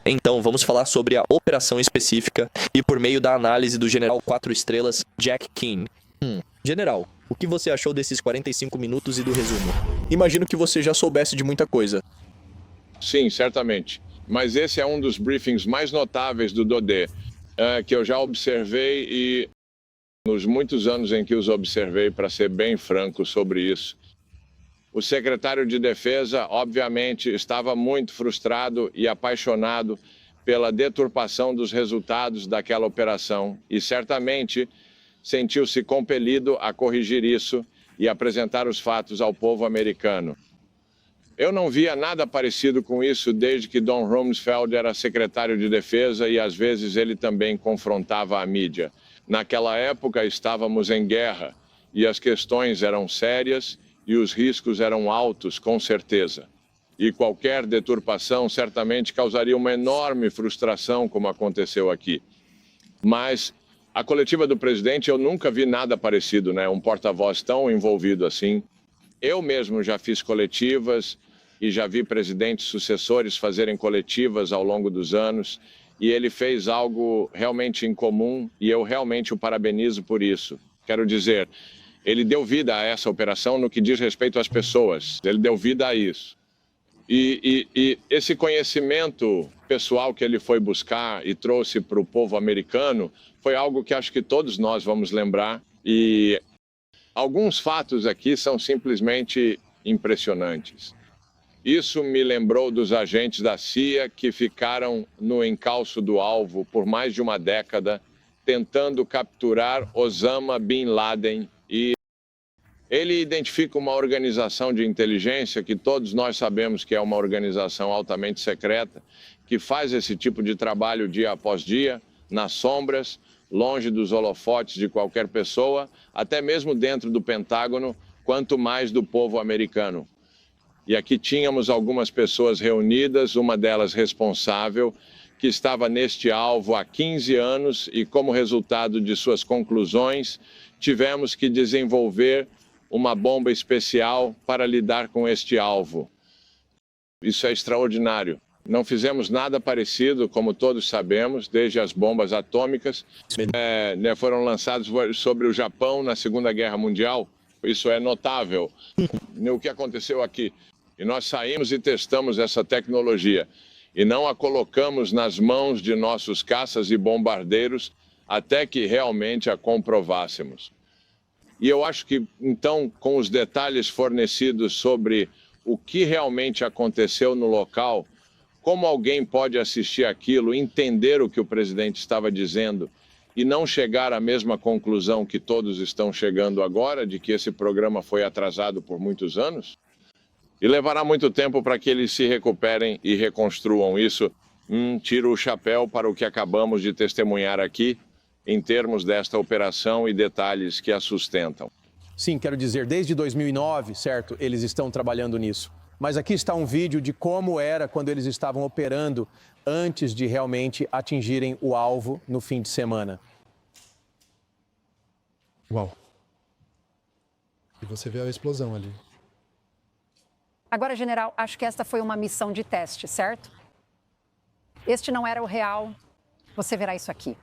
Então, vamos falar sobre a operação específica e por meio da análise do general 4 estrelas Jack Keane. General, o que você achou desses 45 minutos e do resumo? Imagino que você já soubesse de muita coisa. Sim, certamente. Mas esse é um dos briefings mais notáveis do Dodê, que eu já observei e nos muitos anos em que os observei, para ser bem franco sobre isso. O secretário de Defesa, obviamente, estava muito frustrado e apaixonado pela deturpação dos resultados daquela operação e certamente sentiu-se compelido a corrigir isso e apresentar os fatos ao povo americano. Eu não via nada parecido com isso desde que Don Rumsfeld era secretário de Defesa e às vezes ele também confrontava a mídia. Naquela época estávamos em guerra e as questões eram sérias e os riscos eram altos, com certeza. E qualquer deturpação certamente causaria uma enorme frustração, como aconteceu aqui. Mas a coletiva do presidente, eu nunca vi nada parecido, né? Um porta-voz tão envolvido assim. Eu mesmo já fiz coletivas e já vi presidentes sucessores fazerem coletivas ao longo dos anos. E ele fez algo realmente incomum e eu realmente o parabenizo por isso. Quero dizer, ele deu vida a essa operação no que diz respeito às pessoas. Ele deu vida a isso. E esse conhecimento pessoal que ele foi buscar e trouxe para o povo americano foi algo que acho que todos nós vamos lembrar. E alguns fatos aqui são simplesmente impressionantes. Isso me lembrou dos agentes da CIA que ficaram no encalço do alvo por mais de uma década, tentando capturar Osama Bin Laden. E ele identifica uma organização de inteligência que todos nós sabemos que é uma organização altamente secreta, que faz esse tipo de trabalho dia após dia, nas sombras, longe dos holofotes de qualquer pessoa, até mesmo dentro do Pentágono, quanto mais do povo americano. E aqui tínhamos algumas pessoas reunidas, uma delas responsável, que estava neste alvo há 15 anos e, como resultado de suas conclusões, tivemos que desenvolver uma bomba especial para lidar com este alvo. Isso é extraordinário. Não fizemos nada parecido, como todos sabemos, desde as bombas atômicas foram lançadas sobre o Japão na Segunda Guerra Mundial. Isso é notável. O que aconteceu aqui? E nós saímos e testamos essa tecnologia e não a colocamos nas mãos de nossos caças e bombardeiros até que realmente a comprovássemos. E eu acho que, então, com os detalhes fornecidos sobre o que realmente aconteceu no local, como alguém pode assistir aquilo, entender o que o presidente estava dizendo e não chegar à mesma conclusão que todos estão chegando agora, de que esse programa foi atrasado por muitos anos? E levará muito tempo para que eles se recuperem e reconstruam isso. Tiro o chapéu para o que acabamos de testemunhar aqui, em termos desta operação e detalhes que a sustentam. Sim, quero dizer, desde 2009, certo, eles estão trabalhando nisso. Mas aqui está um vídeo de como era quando eles estavam operando antes de realmente atingirem o alvo no fim de semana. Uau. E você vê a explosão ali. Agora, general, acho que esta foi uma missão de teste, certo? Este não era o real. Você verá isso aqui.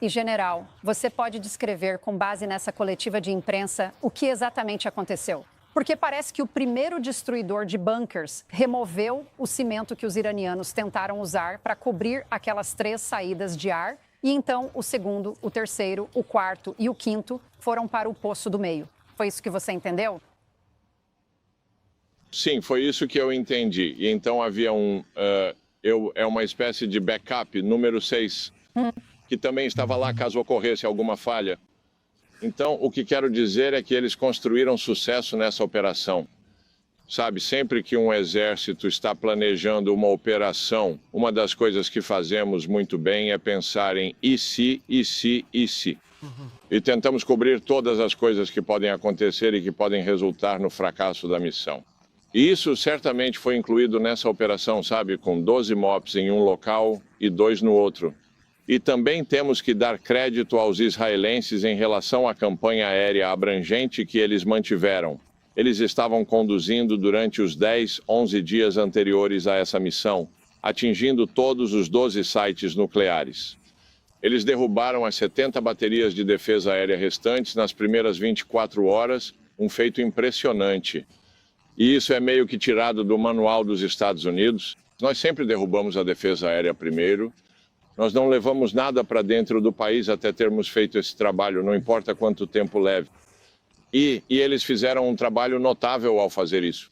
E, general, você pode descrever, com base nessa coletiva de imprensa, o que exatamente aconteceu? Porque parece que o primeiro destruidor de bunkers removeu o cimento que os iranianos tentaram usar para cobrir aquelas 3 saídas de ar. E então o segundo, o terceiro, o quarto e o quinto foram para o poço do meio. Foi isso que você entendeu? Sim, foi isso que eu entendi. E então havia uma espécie de backup número 6, que também estava lá caso ocorresse alguma falha. Então, o que quero dizer é que eles construíram sucesso nessa operação. Sabe, sempre que um exército está planejando uma operação, uma das coisas que fazemos muito bem é pensar em e se, e se, e se. E tentamos cobrir todas as coisas que podem acontecer e que podem resultar no fracasso da missão. E isso certamente foi incluído nessa operação, sabe, com 12 MOPs em um local e 2 no outro. E também temos que dar crédito aos israelenses em relação à campanha aérea abrangente que eles mantiveram. Eles estavam conduzindo durante os 10, 11 dias anteriores a essa missão. atingindo todos os 12 sites nucleares. Eles derrubaram as 70 baterias de defesa aérea restantes nas primeiras 24 horas, um feito impressionante. E isso é meio que tirado do manual dos Estados Unidos. Nós sempre derrubamos a defesa aérea primeiro. Nós não levamos nada para dentro do país até termos feito esse trabalho, não importa quanto tempo leve. E eles fizeram um trabalho notável ao fazer isso.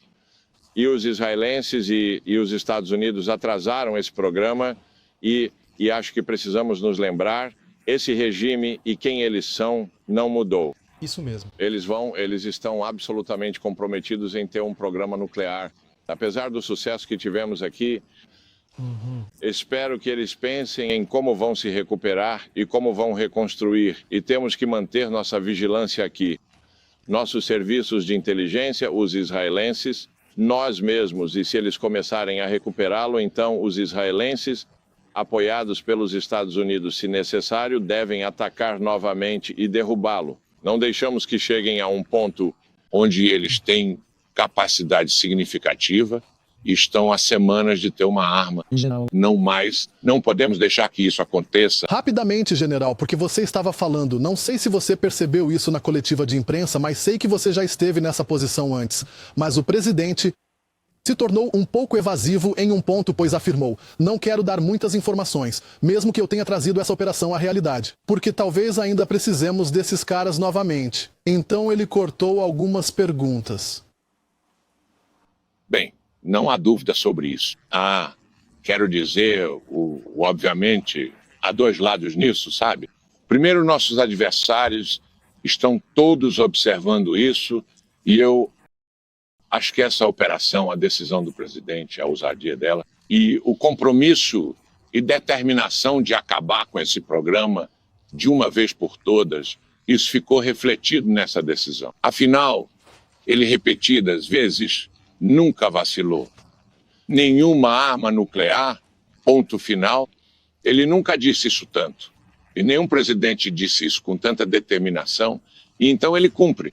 E os israelenses e os Estados Unidos atrasaram esse programa e acho que precisamos nos lembrar, esse regime e quem eles são não mudou. Isso mesmo. Eles estão absolutamente comprometidos em ter um programa nuclear. Apesar do sucesso que tivemos aqui, espero que eles pensem em como vão se recuperar e como vão reconstruir. E temos que manter nossa vigilância aqui. Nossos serviços de inteligência, os israelenses, nós mesmos, e se eles começarem a recuperá-lo, então os israelenses, apoiados pelos Estados Unidos, se necessário, devem atacar novamente e derrubá-lo. Não deixamos que cheguem a um ponto onde eles têm capacidade significativa e estão há semanas de ter uma arma. Não mais. Não podemos deixar que isso aconteça. Rapidamente, general, porque você estava falando, não sei se você percebeu isso na coletiva de imprensa, mas sei que você já esteve nessa posição antes. Mas o presidente se tornou um pouco evasivo em um ponto, pois afirmou: não quero dar muitas informações, mesmo que eu tenha trazido essa operação à realidade, porque talvez ainda precisemos desses caras novamente. Então ele cortou algumas perguntas. Bem, não há dúvida sobre isso. Quero dizer, obviamente, há dois lados nisso, sabe? Primeiro, nossos adversários estão todos observando isso e eu acho que essa operação, a decisão do presidente, a ousadia dela e o compromisso e determinação de acabar com esse programa de uma vez por todas, isso ficou refletido nessa decisão. Afinal, ele repetidas vezes nunca vacilou. Nenhuma arma nuclear, ponto final. Ele nunca disse isso tanto. E nenhum presidente disse isso com tanta determinação. E então ele cumpre.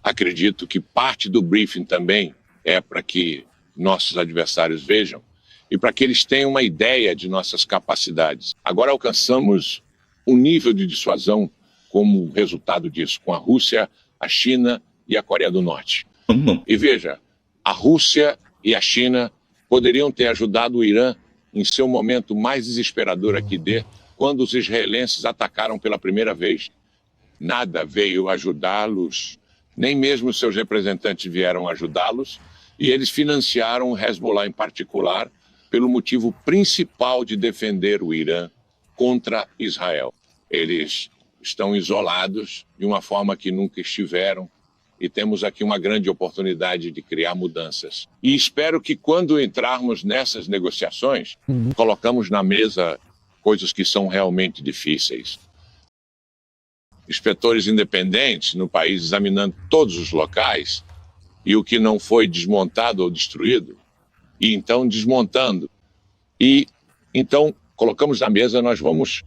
Acredito que parte do briefing também é para que nossos adversários vejam e para que eles tenham uma ideia de nossas capacidades. Agora alcançamos um nível de dissuasão como resultado disso, com a Rússia, a China e a Coreia do Norte. E veja, a Rússia e a China poderiam ter ajudado o Irã em seu momento mais desesperador aqui dentro, quando os israelenses atacaram pela primeira vez. Nada veio ajudá-los, nem mesmo seus representantes vieram ajudá-los, e eles financiaram o Hezbollah em particular pelo motivo principal de defender o Irã contra Israel. Eles estão isolados de uma forma que nunca estiveram, e temos aqui uma grande oportunidade de criar mudanças. E espero que quando entrarmos nessas negociações, colocamos na mesa coisas que são realmente difíceis. Inspetores independentes no país examinando todos os locais e o que não foi desmontado ou destruído, e então desmontando. E então colocamos na mesa,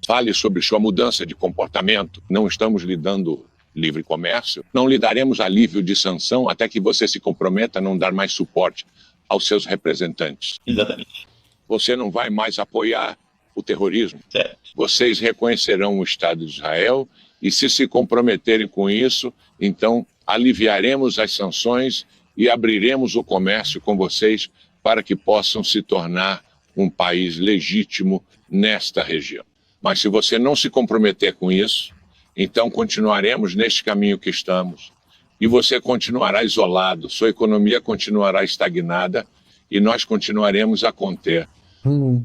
fale sobre sua mudança de comportamento. Não estamos lhe dando livre comércio, não lhe daremos alívio de sanção até que você se comprometa a não dar mais suporte aos seus representantes. Exatamente. Você não vai mais apoiar o terrorismo. Certo. Vocês reconhecerão o Estado de Israel e se comprometerem com isso, então aliviaremos as sanções e abriremos o comércio com vocês para que possam se tornar um país legítimo nesta região. Mas se você não se comprometer com isso, então continuaremos neste caminho que estamos e você continuará isolado, sua economia continuará estagnada e nós continuaremos a conter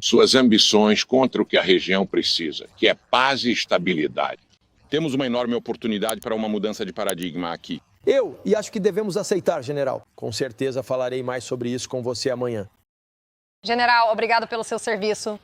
suas ambições contra o que a região precisa, que é paz e estabilidade. Temos uma enorme oportunidade para uma mudança de paradigma aqui. E acho que devemos aceitar, general. Com certeza falarei mais sobre isso com você amanhã. General, obrigado pelo seu serviço.